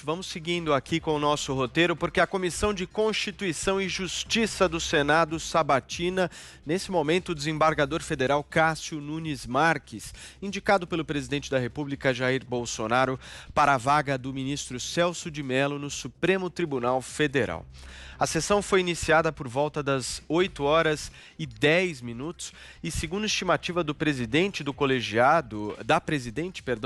Vamos seguindo aqui com o nosso roteiro, porque a Comissão de Constituição e Justiça do Senado sabatina, nesse momento, o desembargador federal Cássio Nunes Marques, indicado pelo presidente da República, Jair Bolsonaro, para a vaga do ministro Celso de Mello no Supremo Tribunal Federal. A sessão foi iniciada por volta das 8h10 e, segundo estimativa do presidente do colegiado,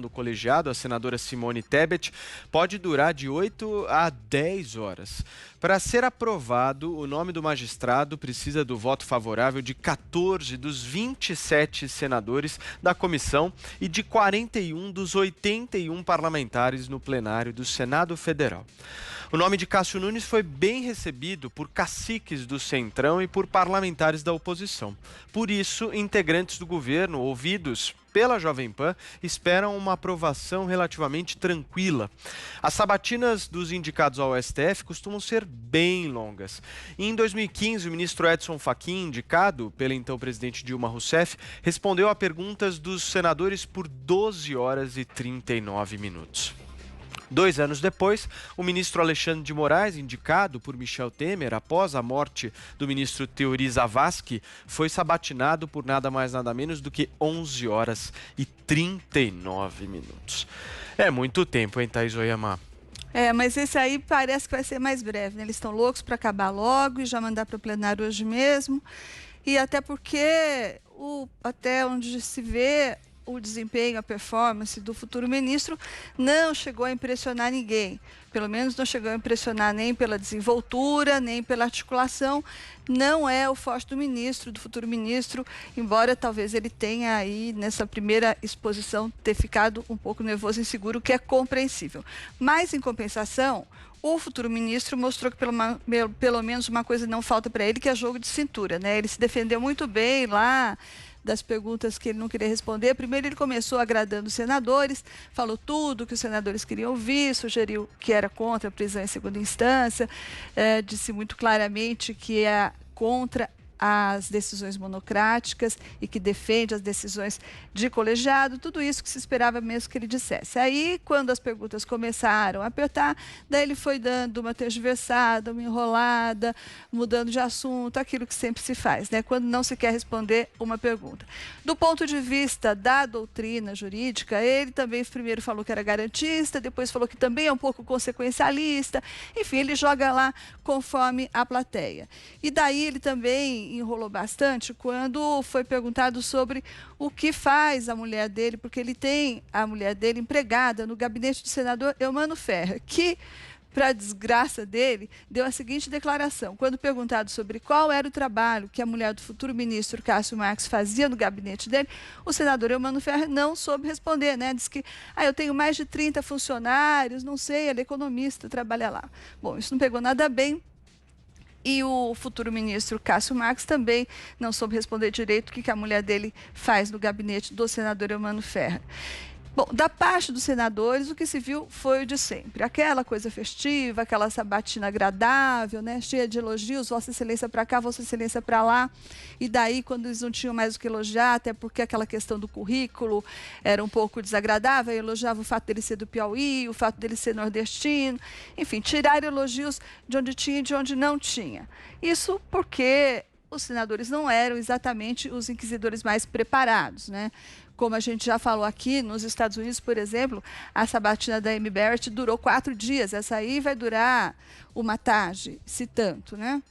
do colegiado, a senadora Simone Tebet, pode durar de 8 a 10 horas. Para ser aprovado, o nome do magistrado precisa do voto favorável de 14 dos 27 senadores da comissão e de 41 dos 81 parlamentares no plenário do Senado Federal. O nome de Cássio Nunes foi bem recebido por caciques do Centrão e por parlamentares da oposição. Por isso, integrantes do governo, ouvidos pela Jovem Pan, esperam uma aprovação relativamente tranquila. As sabatinas dos indicados ao STF costumam ser bem longas. E em 2015, o ministro Edson Fachin, indicado pela então presidente Dilma Rousseff, respondeu a perguntas dos senadores por 12 horas e 39 minutos. 2 anos depois, o ministro Alexandre de Moraes, indicado por Michel Temer após a morte do ministro Teori Zavascki, foi sabatinado por nada mais nada menos do que 11 horas e 39 minutos. É muito tempo, hein, Thaís Oyama? Mas esse aí parece que vai ser mais breve, né? Eles estão loucos para acabar logo e já mandar para o plenário hoje mesmo. E até porque, até onde se vê, o desempenho, a performance do futuro ministro não chegou a impressionar ninguém. Pelo menos não chegou a impressionar nem pela desenvoltura, nem pela articulação. Não é o forte do futuro ministro, embora talvez ele tenha aí, nessa primeira exposição, ter ficado um pouco nervoso e inseguro, o que é compreensível. Mas, em compensação, o futuro ministro mostrou que pelo menos uma coisa não falta para ele, que é jogo de cintura, né? Ele se defendeu muito bem lá das perguntas que ele não queria responder. Primeiro ele começou agradando os senadores, falou tudo que os senadores queriam ouvir, sugeriu que era contra a prisão em segunda instância, disse muito claramente que é contra as decisões monocráticas e que defende as decisões de colegiado, tudo isso que se esperava mesmo que ele dissesse. Aí, quando as perguntas começaram a apertar, daí ele foi dando uma tergiversada, uma enrolada, mudando de assunto, aquilo que sempre se faz, né? Quando não se quer responder uma pergunta. Do ponto de vista da doutrina jurídica, ele também primeiro falou que era garantista, depois falou que também é um pouco consequencialista, enfim, ele joga lá conforme a plateia. E daí ele também enrolou bastante quando foi perguntado sobre o que faz a mulher dele, porque ele tem a mulher dele empregada no gabinete do senador Eumano Ferrer, que, para a desgraça dele, deu a seguinte declaração. Quando perguntado sobre qual era o trabalho que a mulher do futuro ministro Cássio Marques fazia no gabinete dele, o senador Eumano Ferrer não soube responder, né? Diz que eu tenho mais de 30 funcionários, não sei, ele é economista, trabalha lá. Bom, isso não pegou nada bem. E o futuro ministro Cássio Marques também não soube responder direito o que a mulher dele faz no gabinete do senador Eumano Ferrer. Bom, da parte dos senadores, o que se viu foi o de sempre. Aquela coisa festiva, aquela sabatina agradável, né, cheia de elogios, Vossa Excelência para cá, Vossa Excelência para lá. E daí, quando eles não tinham mais o que elogiar, até porque aquela questão do currículo era um pouco desagradável, elogiava o fato dele ser do Piauí, o fato dele ser nordestino. Enfim, tirar elogios de onde tinha e de onde não tinha. Isso porque os senadores não eram exatamente os inquisidores mais preparados, né? Como a gente já falou aqui, nos Estados Unidos, por exemplo, a sabatina da Amy Barrett durou 4 dias. Essa aí vai durar uma tarde, se tanto, né?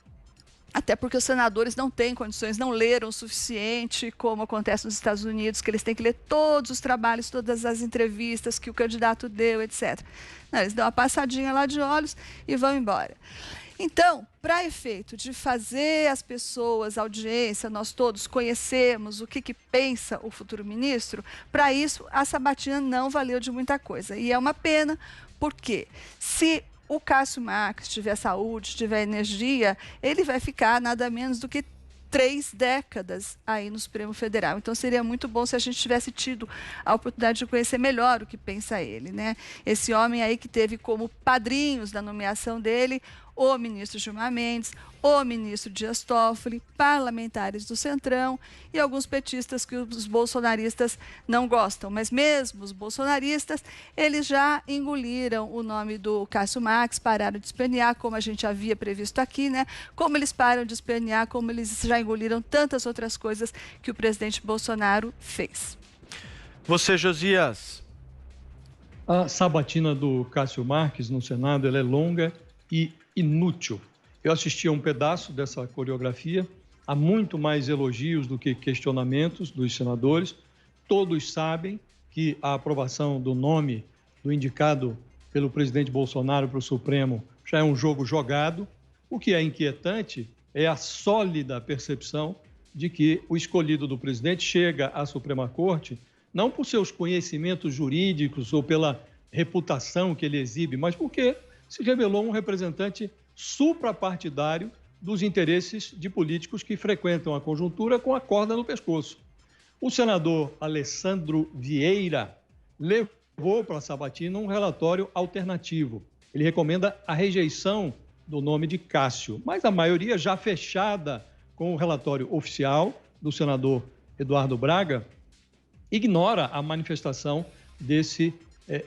Até porque os senadores não têm condições, não leram o suficiente, como acontece nos Estados Unidos, que eles têm que ler todos os trabalhos, todas as entrevistas que o candidato deu, etc. Não, eles dão uma passadinha lá de olhos e vão embora. Então, para efeito de fazer as pessoas, a audiência, nós todos conhecermos o que pensa o futuro ministro, para isso a sabatina não valeu de muita coisa. E é uma pena, porque se o Cássio Marques tiver saúde, tiver energia, ele vai ficar nada menos do que 3 décadas aí no Supremo Federal. Então, seria muito bom se a gente tivesse tido a oportunidade de conhecer melhor o que pensa ele, né? Esse homem aí que teve como padrinhos da nomeação dele o ministro Gilmar Mendes, o ministro Dias Toffoli, parlamentares do Centrão e alguns petistas que os bolsonaristas não gostam. Mas mesmo os bolsonaristas, eles já engoliram o nome do Cássio Marques, pararam de espernear, como a gente havia previsto aqui, né? Como eles param de espernear, como eles já engoliram tantas outras coisas que o presidente Bolsonaro fez. Você, Josias. A sabatina do Cássio Marques no Senado ela é longa e inútil. Eu assisti a um pedaço dessa coreografia, há muito mais elogios do que questionamentos dos senadores. Todos sabem que a aprovação do nome do indicado pelo presidente Bolsonaro para o Supremo já é um jogo jogado. O que é inquietante é a sólida percepção de que o escolhido do presidente chega à Suprema Corte não por seus conhecimentos jurídicos ou pela reputação que ele exibe, mas porque se revelou um representante suprapartidário dos interesses de políticos que frequentam a conjuntura com a corda no pescoço. O senador Alessandro Vieira levou para a sabatina um relatório alternativo. Ele recomenda a rejeição do nome de Cássio, mas a maioria já fechada com o relatório oficial do senador Eduardo Braga, ignora a manifestação desse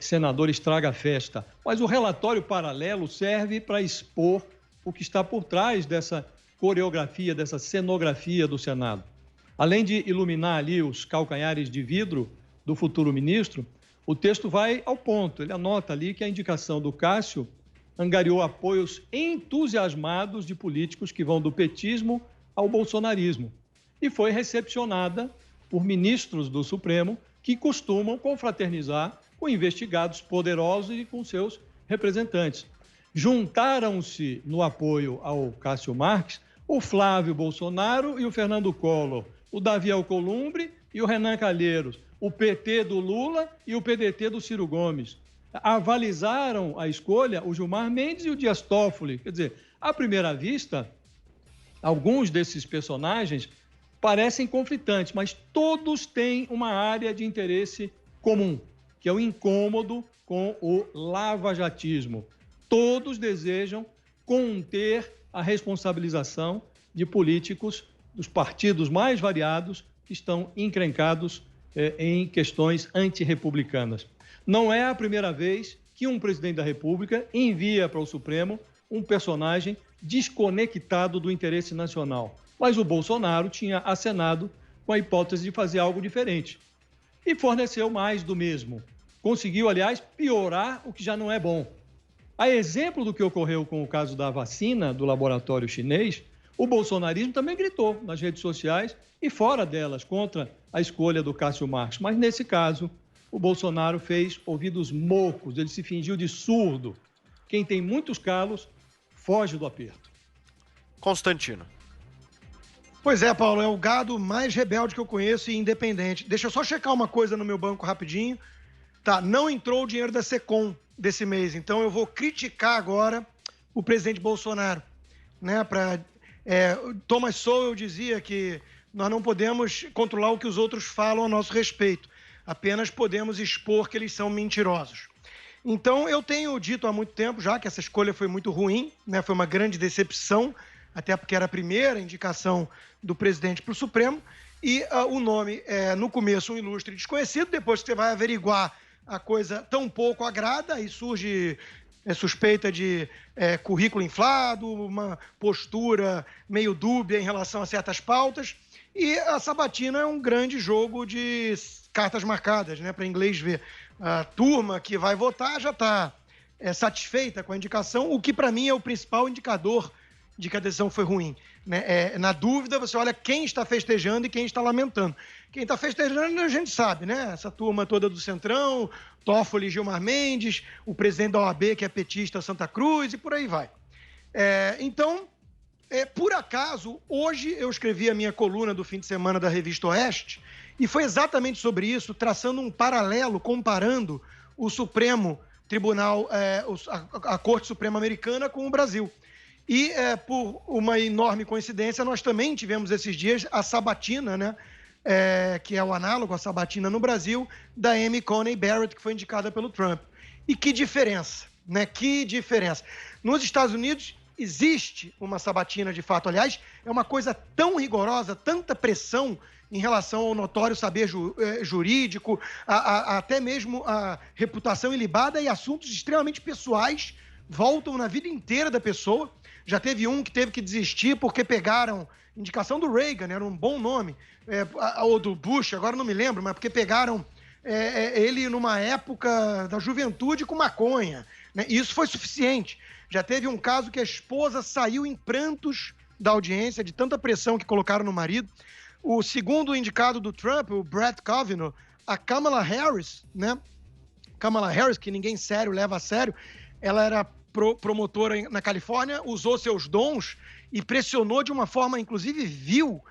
senador estraga-festa. Mas o relatório paralelo serve para expor o que está por trás dessa coreografia, dessa cenografia do Senado. Além de iluminar ali os calcanhares de vidro do futuro ministro, o texto vai ao ponto. Ele anota ali que a indicação do Cássio angariou apoios entusiasmados de políticos que vão do petismo ao bolsonarismo e foi recepcionada por ministros do Supremo que costumam confraternizar com investigados poderosos e com seus representantes. Juntaram-se no apoio ao Cássio Marques o Flávio Bolsonaro e o Fernando Collor, o Davi Alcolumbre e o Renan Calheiros, o PT do Lula e o PDT do Ciro Gomes. Avalizaram a escolha o Gilmar Mendes e o Dias Toffoli. Quer dizer, à primeira vista, alguns desses personagens parecem conflitantes, mas todos têm uma área de interesse comum, que é o incômodo com o lavajatismo. Todos desejam conter a responsabilização de políticos dos partidos mais variados que estão encrencados em questões antirrepublicanas. Não é a primeira vez que um presidente da República envia para o Supremo um personagem desconectado do interesse nacional. Mas o Bolsonaro tinha acenado com a hipótese de fazer algo diferente. E forneceu mais do mesmo. Conseguiu, aliás, piorar o que já não é bom. A exemplo do que ocorreu com o caso da vacina do laboratório chinês, o bolsonarismo também gritou nas redes sociais e fora delas contra a escolha do Cássio Marques. Mas, nesse caso, o Bolsonaro fez ouvidos mocos, ele se fingiu de surdo. Quem tem muitos calos, foge do aperto. Constantino. Pois é, Paulo, é o gado mais rebelde que eu conheço e independente. Deixa eu só checar uma coisa no meu banco rapidinho. Tá, não entrou o dinheiro da Secom desse mês, então eu vou criticar agora o presidente Bolsonaro. Né, Thomas Sowell dizia que nós não podemos controlar o que os outros falam a nosso respeito, apenas podemos expor que eles são mentirosos. Então, eu tenho dito há muito tempo já que essa escolha foi muito ruim, né, foi uma grande decepção, até porque era a primeira indicação do presidente para o Supremo, e o nome é, no começo, um ilustre desconhecido, depois que você vai averiguar, a coisa tão pouco agrada, e surge suspeita de currículo inflado, uma postura meio dúbia em relação a certas pautas, e a sabatina é um grande jogo de cartas marcadas, né, para inglês ver. A turma que vai votar já está satisfeita com a indicação, o que para mim é o principal indicador de que a decisão foi ruim. Né? Na dúvida, você olha quem está festejando e quem está lamentando. Quem está festejando, a gente sabe, né? Essa turma toda do Centrão, Toffoli, Gilmar Mendes, o presidente da OAB, que é petista, Santa Cruz, e por aí vai. Então, por acaso, hoje eu escrevi a minha coluna do fim de semana da Revista Oeste, e foi exatamente sobre isso, traçando um paralelo, comparando o Supremo Tribunal, a Corte Suprema Americana com o Brasil. E, por uma enorme coincidência, nós também tivemos esses dias a sabatina, né, que é o análogo à sabatina no Brasil, da Amy Coney Barrett, que foi indicada pelo Trump. E que diferença, né? Que diferença. Nos Estados Unidos, existe uma sabatina de fato. Aliás, é uma coisa tão rigorosa, tanta pressão em relação ao notório saber jurídico, até mesmo a reputação ilibada e assuntos extremamente pessoais voltam na vida inteira da pessoa. Já teve um que teve que desistir porque pegaram indicação do Reagan, era um bom nome, ou do Bush, agora não me lembro, mas porque pegaram ele numa época da juventude com maconha, né? E isso foi suficiente. Já teve um caso que a esposa saiu em prantos da audiência de tanta pressão que colocaram no marido. O segundo indicado do Trump, o Brett Kavanaugh, a Kamala Harris, né? Kamala Harris, que ninguém sério leva a sério, ela era promotora na Califórnia, usou seus dons e pressionou de uma forma, inclusive, vil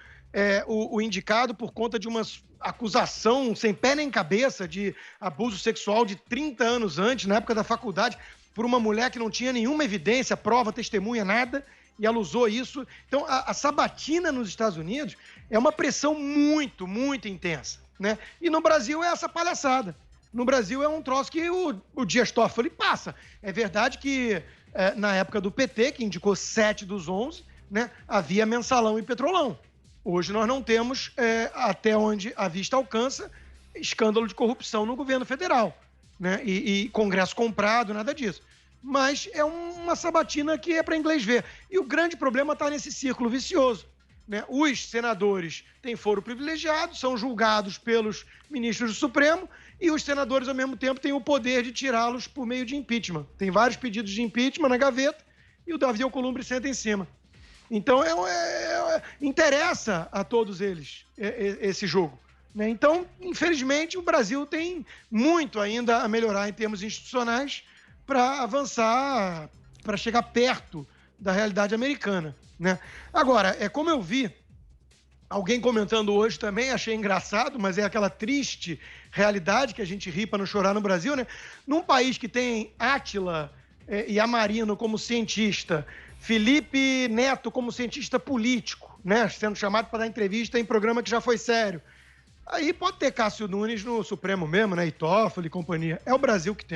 o indicado por conta de uma acusação sem pé nem cabeça de abuso sexual de 30 anos antes, na época da faculdade, por uma mulher que não tinha nenhuma evidência, prova, testemunha, nada, e ela usou isso. Então, a sabatina nos Estados Unidos é uma pressão muito, muito intensa, né? E no Brasil é essa palhaçada. No Brasil é um troço que o Dias Toffoli passa. É verdade que na época do PT, que indicou 7 dos 11, né, havia mensalão e petrolão. Hoje nós não temos, até onde a vista alcança, escândalo de corrupção no governo federal, né? E Congresso comprado, nada disso. Mas é uma sabatina que é para inglês ver. E o grande problema está nesse círculo vicioso, né? Os senadores têm foro privilegiado, são julgados pelos ministros do Supremo, e os senadores, ao mesmo tempo, têm o poder de tirá-los por meio de impeachment. Tem vários pedidos de impeachment na gaveta e o Davi Alcolumbre senta em cima. Então, interessa a todos eles esse jogo, né? Então, infelizmente, o Brasil tem muito ainda a melhorar em termos institucionais para avançar, para chegar perto da realidade americana, né? Agora, como eu vi alguém comentando hoje também, achei engraçado, mas é aquela triste realidade que a gente ri para não chorar no Brasil, né? Num país que tem Átila e Amarino como cientista, Felipe Neto como cientista político, né? Sendo chamado para dar entrevista em programa que já foi sério. Aí pode ter Cássio Nunes no Supremo mesmo, né? E Toffoli e companhia. É o Brasil que tem.